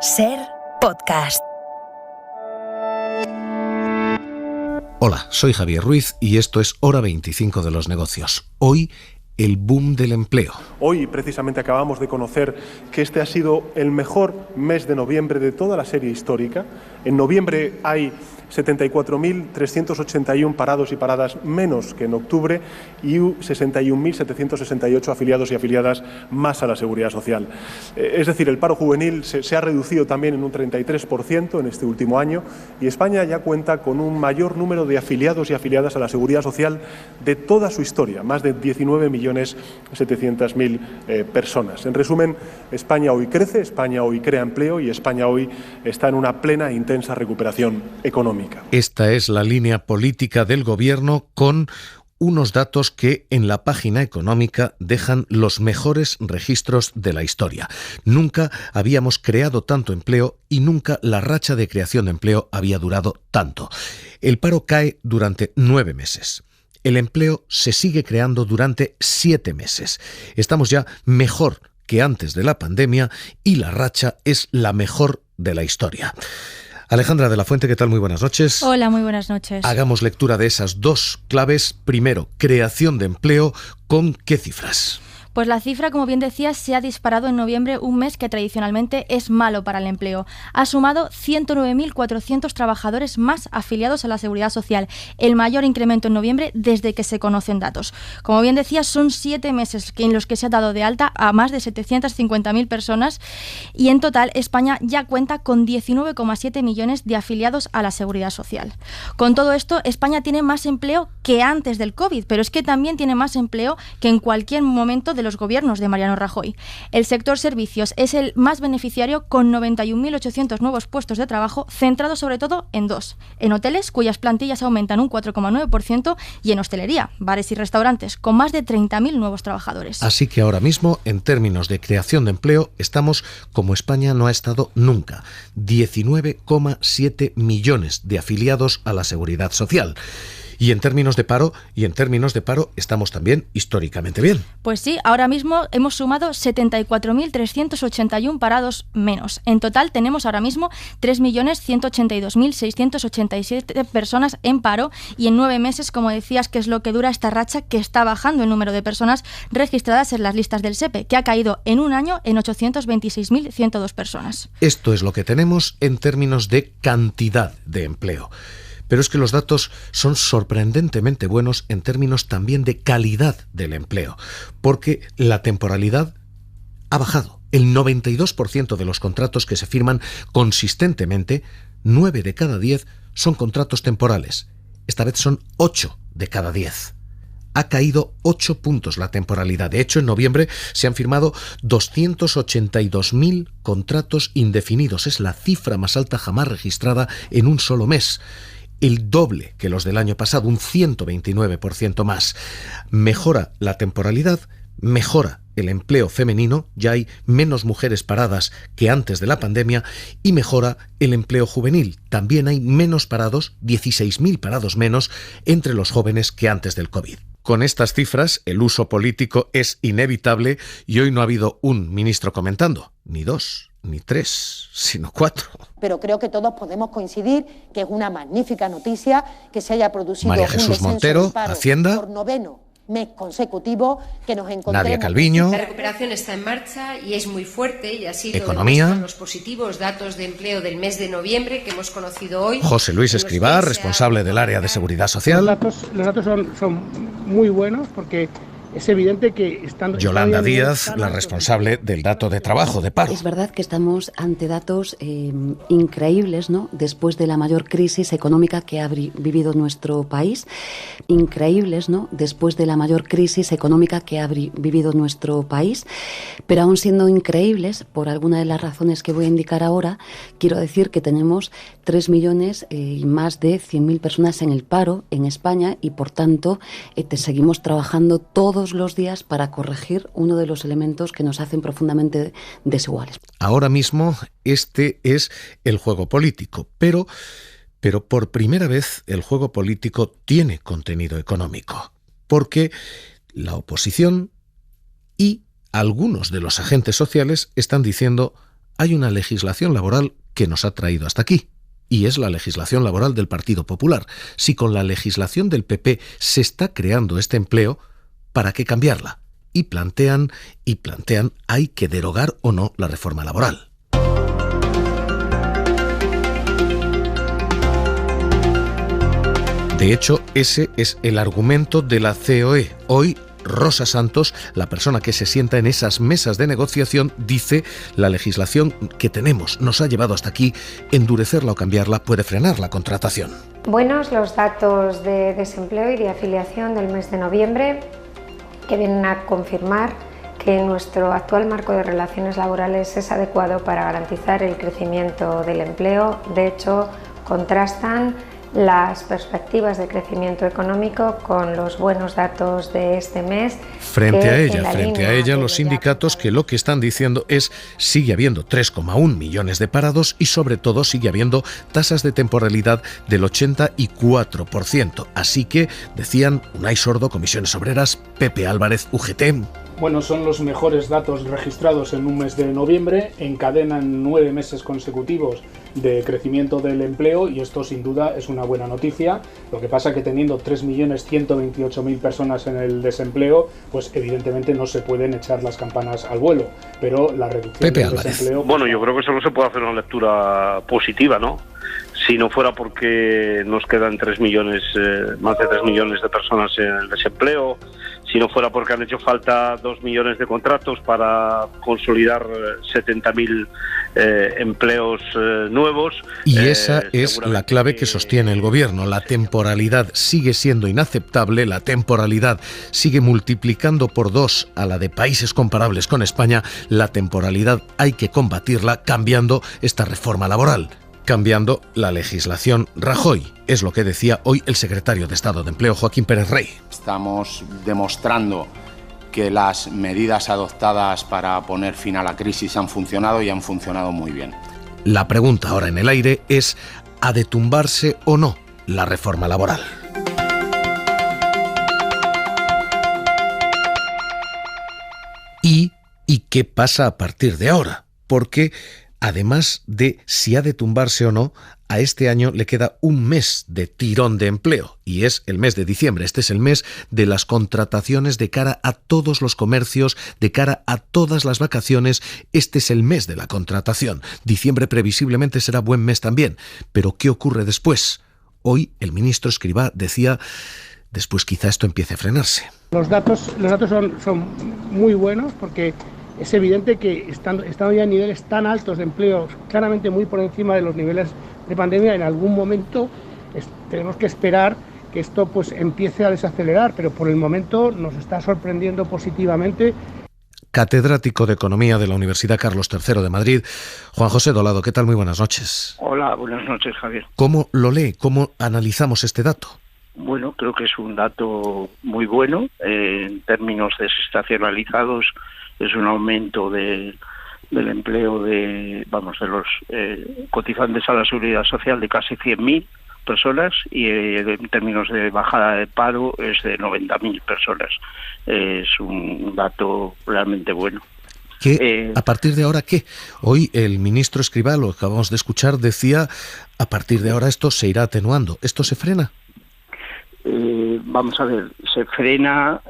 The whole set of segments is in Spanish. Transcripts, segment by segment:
SER Podcast. Hola, soy Javier Ruiz y esto es Hora 25 de los negocios. Hoy, el boom del empleo. Hoy precisamente acabamos de conocer que este ha sido el mejor mes de noviembre de toda la serie histórica. En noviembre hay 74.381 parados y paradas menos que en octubre y 61.768 afiliados y afiliadas más a la Seguridad Social. Es decir, el paro juvenil se ha reducido también en un 33% en este último año y España ya cuenta con un mayor número de afiliados y afiliadas a la Seguridad Social de toda su historia, más de 19.700.000 personas. En resumen, España hoy crece, España hoy crea empleo y España hoy está en una plena e intensa recuperación económica. Esta es la línea política del gobierno con unos datos que en la página económica dejan los mejores registros de la historia. Nunca habíamos creado tanto empleo y nunca la racha de creación de empleo había durado tanto. El paro cae durante 9 meses. El empleo se sigue creando durante 7 meses. Estamos ya mejor que antes de la pandemia y la racha es la mejor de la historia. Alejandra de la Fuente, ¿qué tal? Muy buenas noches. Hola, muy buenas noches. Hagamos lectura de esas dos claves. Primero, creación de empleo. ¿Con qué cifras? Pues la cifra, como bien decías, se ha disparado en noviembre, un mes que tradicionalmente es malo para el empleo. Ha sumado 109.400 trabajadores más afiliados a la Seguridad Social, el mayor incremento en noviembre desde que se conocen datos. Como bien decías, son 7 meses en los que se ha dado de alta a más de 750.000 personas y en total España ya cuenta con 19,7 millones de afiliados a la Seguridad Social. Con todo esto, España tiene más empleo que antes del COVID, pero es que también tiene más empleo que en cualquier momento de los gobiernos de Mariano Rajoy. El sector servicios es el más beneficiario con 91.800 nuevos puestos de trabajo centrados sobre todo en dos. En hoteles, cuyas plantillas aumentan un 4,9% y en hostelería, bares y restaurantes, con más de 30.000 nuevos trabajadores. Así que ahora mismo, en términos de creación de empleo, estamos como España no ha estado nunca. 19,7 millones de afiliados a la Seguridad Social. Y en términos de paro, estamos también históricamente bien. Pues sí, ahora mismo hemos sumado 74.381 parados menos. En total tenemos ahora mismo 3.182.687 personas en paro y en 9 meses, como decías, que es lo que dura esta racha, que está bajando el número de personas registradas en las listas del SEPE, que ha caído en un año en 826.102 personas. Esto es lo que tenemos en términos de cantidad de empleo. Pero es que los datos son sorprendentemente buenos en términos también de calidad del empleo, porque la temporalidad ha bajado. El 92% de los contratos que se firman consistentemente, 9 de cada 10 son contratos temporales. Esta vez son 8 de cada 10. Ha caído 8 puntos la temporalidad. De hecho, en noviembre se han firmado 282.000 contratos indefinidos. Es la cifra más alta jamás registrada en un solo mes. El doble que los del año pasado, un 129% más. Mejora la temporalidad, mejora el empleo femenino, ya hay menos mujeres paradas que antes de la pandemia, y mejora el empleo juvenil. También hay menos parados, 16.000 parados menos, entre los jóvenes que antes del COVID. Con estas cifras, el uso político es inevitable y hoy no ha habido un ministro comentando, ni 2, ni 3, sino 4. Pero creo que todos podemos coincidir que es una magnífica noticia que se haya producido María Jesús Montero, Hacienda. Por 9º mes consecutivo, que nos encontremos. Nadia Calviño. La recuperación está en marcha y es muy fuerte y así lo Economía. demuestran los positivos datos de empleo del mes de noviembre que hemos conocido hoy. José Luis Escrivá, responsable del área de Seguridad Social. Los datos son muy buenos porque es evidente que están... Yolanda Díaz, la responsable del dato de trabajo, de paro. Es verdad que estamos ante datos increíbles, ¿no? Después de la mayor crisis económica que ha vivido nuestro país. Increíbles, ¿no? Después de la mayor crisis económica que ha vivido nuestro país. Pero aún siendo increíbles, por alguna de las razones que voy a indicar ahora, quiero decir que tenemos 3 millones y más de 100.000 personas en el paro en España y, por tanto, seguimos trabajando todos los días para corregir uno de los elementos que nos hacen profundamente desiguales. Ahora mismo este es el juego político, pero por primera vez el juego político tiene contenido económico, porque la oposición y algunos de los agentes sociales están diciendo hay una legislación laboral que nos ha traído hasta aquí. Y es la legislación laboral del Partido Popular. Si con la legislación del PP se está creando este empleo, ¿para qué cambiarla? Y plantean, ¿hay que derogar o no la reforma laboral? De hecho, ese es el argumento de la COE. Hoy, Rosa Santos, la persona que se sienta en esas mesas de negociación, dice: la legislación que tenemos nos ha llevado hasta aquí, endurecerla o cambiarla puede frenar la contratación. Buenos los datos de desempleo y de afiliación del mes de noviembre, que vienen a confirmar que nuestro actual marco de relaciones laborales es adecuado para garantizar el crecimiento del empleo. De hecho, contrastan las perspectivas de crecimiento económico con los buenos datos de este mes. Frente a ella, los sindicatos que lo que están diciendo es: sigue habiendo 3,1 millones de parados y sobre todo sigue habiendo tasas de temporalidad del 84%. Así que, decían Unai Sordo, Comisiones Obreras, Pepe Álvarez, UGT. Bueno, son los mejores datos registrados en un mes de noviembre, encadenan 9 meses consecutivos de crecimiento del empleo y esto sin duda es una buena noticia. Lo que pasa que teniendo 3.128.000 personas en el desempleo, pues evidentemente no se pueden echar las campanas al vuelo, pero la reducción del desempleo... Bueno, yo creo que solo se puede hacer una lectura positiva, ¿no? Si no fuera porque nos quedan más de 3 millones de personas en el desempleo, si no fuera porque han hecho falta 2 millones de contratos para consolidar 70.000 empleos nuevos. Y esa es la clave que sostiene el gobierno. La temporalidad sigue siendo inaceptable, la temporalidad sigue multiplicando por 2 a la de países comparables con España. La temporalidad hay que combatirla cambiando esta reforma laboral, cambiando la legislación Rajoy. Es lo que decía hoy el secretario de Estado de Empleo, Joaquín Pérez Rey. Estamos demostrando que las medidas adoptadas para poner fin a la crisis han funcionado y han funcionado muy bien. La pregunta ahora en el aire es: ¿ha de tumbarse o no la reforma laboral? ¿Y qué pasa a partir de ahora? Porque además de si ha de tumbarse o no, a este año le queda un mes de tirón de empleo, y es el mes de diciembre. Este es el mes de las contrataciones de cara a todos los comercios, de cara a todas las vacaciones. Este es el mes de la contratación. Diciembre previsiblemente será buen mes también. Pero ¿qué ocurre después? Hoy el ministro Escrivá decía: después quizá esto empiece a frenarse. Los datos son muy buenos porque es evidente que estando ya en niveles tan altos de empleo, claramente muy por encima de los niveles de pandemia, en algún momento tenemos que esperar que esto pues empiece a desacelerar, pero por el momento nos está sorprendiendo positivamente. Catedrático de Economía de la Universidad Carlos III de Madrid, Juan José Dolado. ¿Qué tal? Muy buenas noches. Hola, buenas noches, Javier. ¿Cómo lo lee? ¿Cómo analizamos este dato? Bueno, creo que es un dato muy bueno. En términos desestacionalizados, es un aumento del empleo de los cotizantes a la Seguridad Social de casi 100.000 personas y en términos de bajada de paro es de 90.000 personas. Es un dato realmente bueno. ¿A partir de ahora qué? Hoy el ministro Escrivá, lo acabamos de escuchar, decía: a partir de ahora esto se irá atenuando. ¿Esto se frena? Vamos a ver, se frena.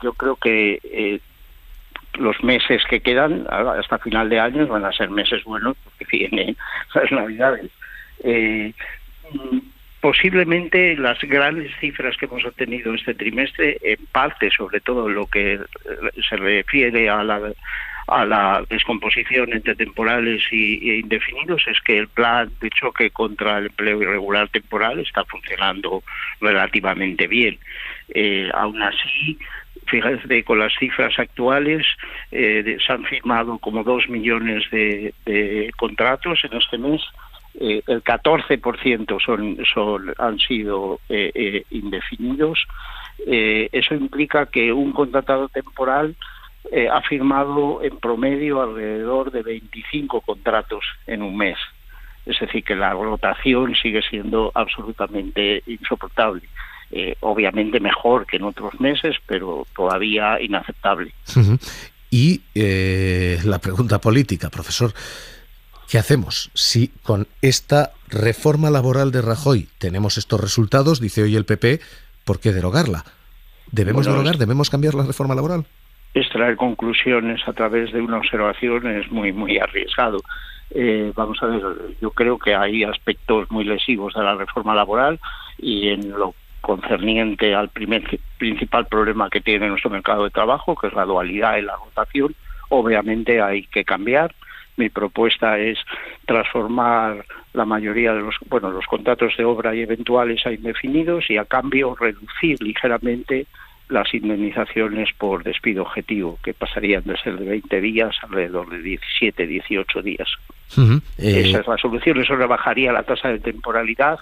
Yo creo que los meses que quedan hasta final de año van a ser meses buenos porque vienen las Navidades. Posiblemente las grandes cifras que hemos obtenido este trimestre, en parte, sobre todo lo que se refiere a la descomposición entre temporales e indefinidos, es que el plan de choque contra el empleo irregular temporal está funcionando relativamente bien. Aún así, fíjate, con las cifras actuales se han firmado como 2 millones de contratos en este mes. El 14% han sido indefinidos. Eso implica que un contratado temporal ha firmado en promedio alrededor de 25 contratos en un mes. Es decir, que la rotación sigue siendo absolutamente insoportable. Obviamente mejor que en otros meses, pero todavía inaceptable. Uh-huh. Y la pregunta política, profesor. ¿Qué hacemos? Si con esta reforma laboral de Rajoy tenemos estos resultados, dice hoy el PP, ¿por qué derogarla? ¿Debemos ¿Debemos cambiar la reforma laboral? Extraer conclusiones a través de una observación es muy arriesgado. Vamos a ver, yo creo que hay aspectos muy lesivos de la reforma laboral, y en lo concerniente al principal problema que tiene nuestro mercado de trabajo, que es la dualidad y la rotación, obviamente hay que cambiar. Mi propuesta es transformar la mayoría de los contratos de obra y eventuales a indefinidos, y a cambio reducir ligeramente las indemnizaciones por despido objetivo, que pasarían de ser de 20 días alrededor de 17, 18 días. Esa es la solución. Eso rebajaría la tasa de temporalidad,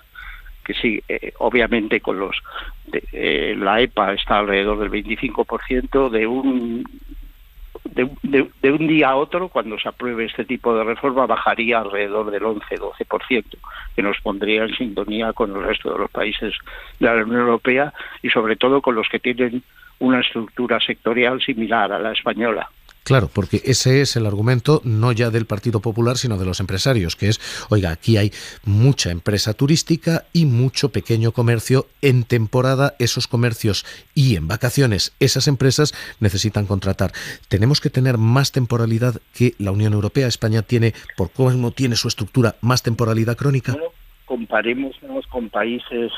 que sí, obviamente con la EPA está alrededor del 25%, de un día a otro, cuando se apruebe este tipo de reforma, bajaría alrededor del 11-12%, que nos pondría en sintonía con el resto de los países de la Unión Europea, y sobre todo con los que tienen una estructura sectorial similar a la española. Claro, porque ese es el argumento no ya del Partido Popular, sino de los empresarios, que es, oiga, aquí hay mucha empresa turística y mucho pequeño comercio en temporada. Esos comercios y en vacaciones esas empresas necesitan contratar. Tenemos que tener más temporalidad que la Unión Europea. España tiene, por cómo tiene su estructura, más temporalidad crónica. Bueno, comparémonos con países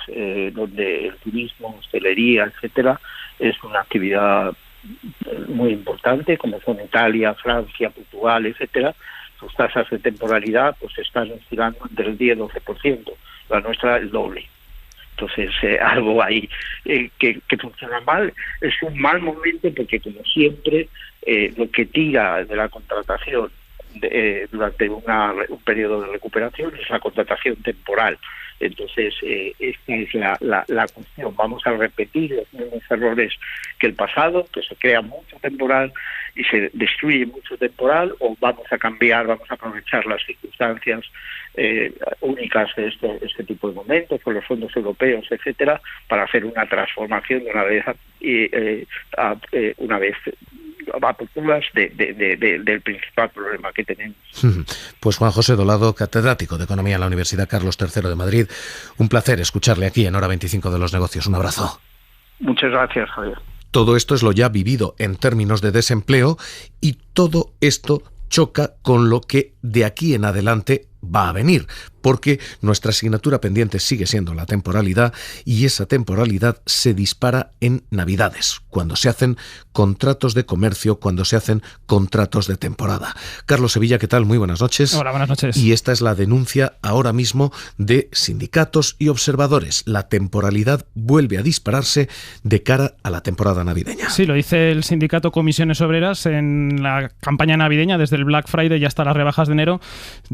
donde el turismo, hostelería, etcétera, es una actividad muy importante, como son Italia, Francia, Portugal, etcétera. Sus tasas de temporalidad pues están oscilando entre el 10-12%, la nuestra el doble. Entonces algo ahí que funciona mal. Es un mal momento porque, como siempre, lo que tira de la contratación durante un periodo de recuperación es la contratación temporal. Entonces, esta es la cuestión. Vamos a repetir los mismos errores que el pasado, que se crea mucho temporal y se destruye mucho temporal, o vamos a cambiar, vamos a aprovechar las circunstancias únicas de este tipo de momentos, con los fondos europeos, etcétera, para hacer una transformación de una vez aperturas del principal problema que tenemos. Pues Juan José Dolado, catedrático de Economía en la Universidad Carlos III de Madrid, un placer escucharle aquí en Hora 25 de los Negocios. Un abrazo. Muchas gracias, Javier. Todo esto es lo ya vivido en términos de desempleo, y todo esto choca con lo que de aquí en adelante va a venir, porque nuestra asignatura pendiente sigue siendo la temporalidad, y esa temporalidad se dispara en Navidades, cuando se hacen contratos de comercio, cuando se hacen contratos de temporada. Carlos Sevilla, ¿qué tal? Muy buenas noches. Hola, buenas noches. Y esta es la denuncia ahora mismo de sindicatos y observadores. La temporalidad vuelve a dispararse de cara a la temporada navideña. Sí, lo dice el sindicato Comisiones Obreras. En la campaña navideña, desde el Black Friday y hasta las rebajas de enero,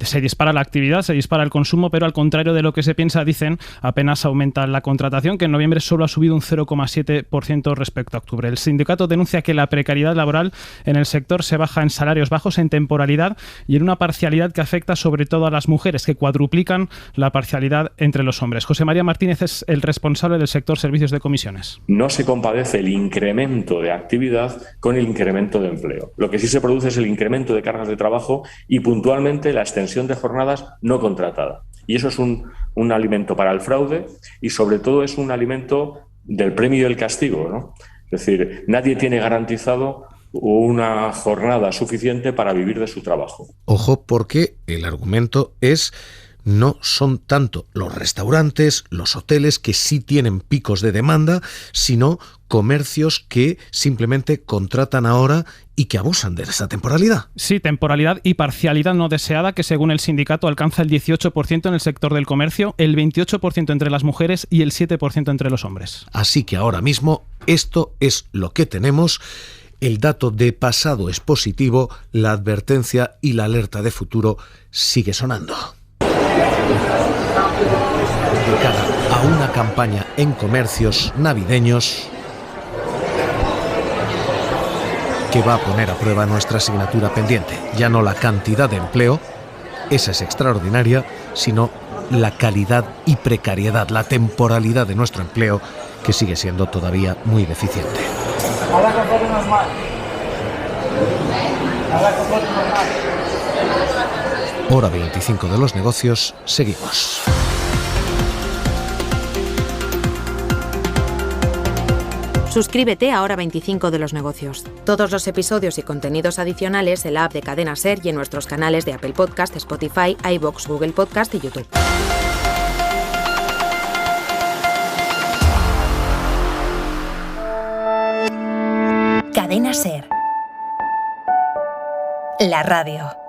se dispara la actividad, se dispara el consumo, pero al contrario de lo que se piensa, dicen, apenas aumenta la contratación, que en noviembre solo ha subido un 0,7% respecto a octubre. El sindicato denuncia que la precariedad laboral en el sector se baja en salarios bajos, en temporalidad y en una parcialidad que afecta sobre todo a las mujeres, que cuadruplican la parcialidad entre los hombres. José María Martínez es el responsable del sector servicios de comisiones. No se compadece el incremento de actividad con el incremento de empleo. Lo que sí se produce es el incremento de cargas de trabajo y puntualmente la extensión de jornadas no contratada. Y eso es un alimento para el fraude, y sobre todo es un alimento del premio y el castigo, ¿no? Es decir, nadie tiene garantizado una jornada suficiente para vivir de su trabajo. Ojo, porque el argumento es: no son tanto los restaurantes, los hoteles, que sí tienen picos de demanda, sino comercios que simplemente contratan ahora y que abusan de esa temporalidad. Sí, temporalidad y parcialidad no deseada, que según el sindicato alcanza el 18% en el sector del comercio, el 28% entre las mujeres y el 7% entre los hombres. Así que ahora mismo esto es lo que tenemos. El dato de pasado es positivo, la advertencia y la alerta de futuro sigue sonando. De cara a una campaña en comercios navideños que va a poner a prueba nuestra asignatura pendiente. Ya no la cantidad de empleo, esa es extraordinaria, sino la calidad y precariedad, la temporalidad de nuestro empleo, que sigue siendo todavía muy deficiente. Hora 25 de los negocios, seguimos. Suscríbete a Hora 25 de los negocios. Todos los episodios y contenidos adicionales en la app de Cadena SER y en nuestros canales de Apple Podcast, Spotify, iVoox, Google Podcast y YouTube. Cadena SER. La radio.